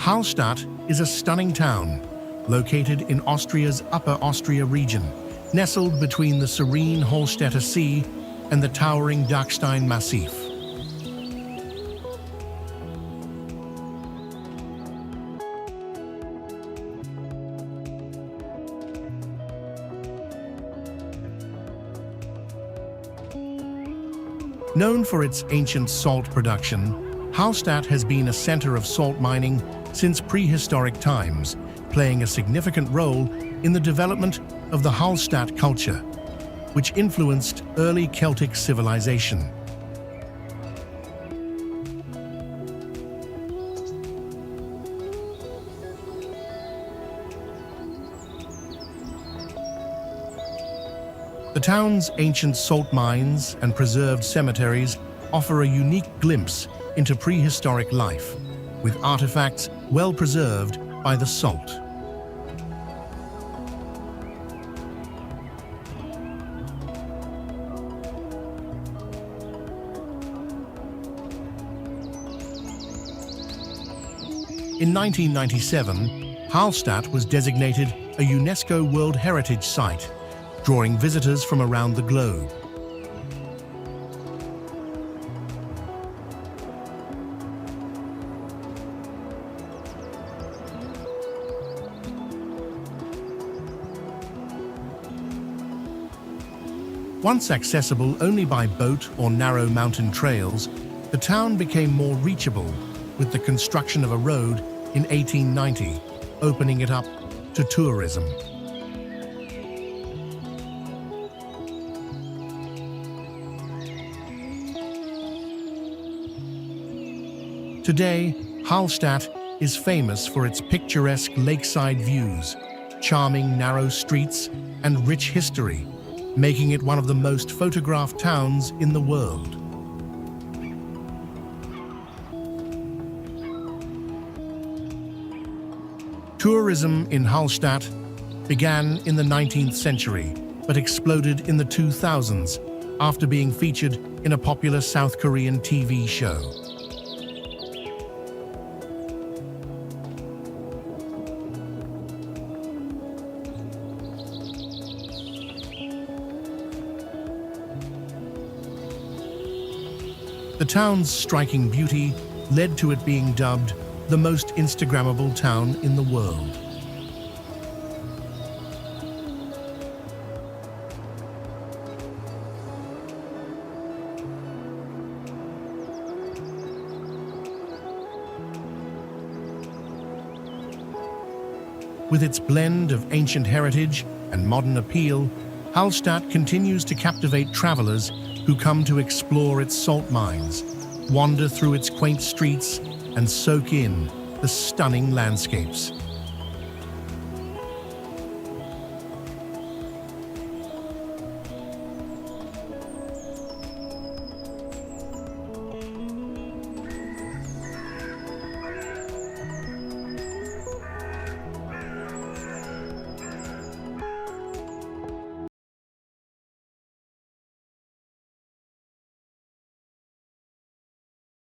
Hallstatt is a stunning town located in Austria's Upper Austria region, nestled between the serene Hallstätter Sea and the towering Dachstein Massif. Known for its ancient salt production, Hallstatt has been a center of salt mining since prehistoric times, playing a significant role in the development of the Hallstatt culture, which influenced early Celtic civilization. The town's ancient salt mines and preserved cemeteries offer a unique glimpse into prehistoric life, with artifacts well preserved by the salt. In 1997, Hallstatt was designated a UNESCO World Heritage Site, drawing visitors from around the globe. Once accessible only by boat or narrow mountain trails, the town became more reachable with the construction of a road in 1890, opening it up to tourism. Today, Hallstatt is famous for its picturesque lakeside views, charming narrow streets, and rich history, making it one of the most photographed towns in the world. Tourism in Hallstatt began in the 19th century, but exploded in the 2000s after being featured in a popular South Korean TV show. The town's striking beauty led to it being dubbed the most Instagrammable town in the world. With its blend of ancient heritage and modern appeal, Hallstatt continues to captivate travelers who come to explore its salt mines, wander through its quaint streets, and soak in the stunning landscapes.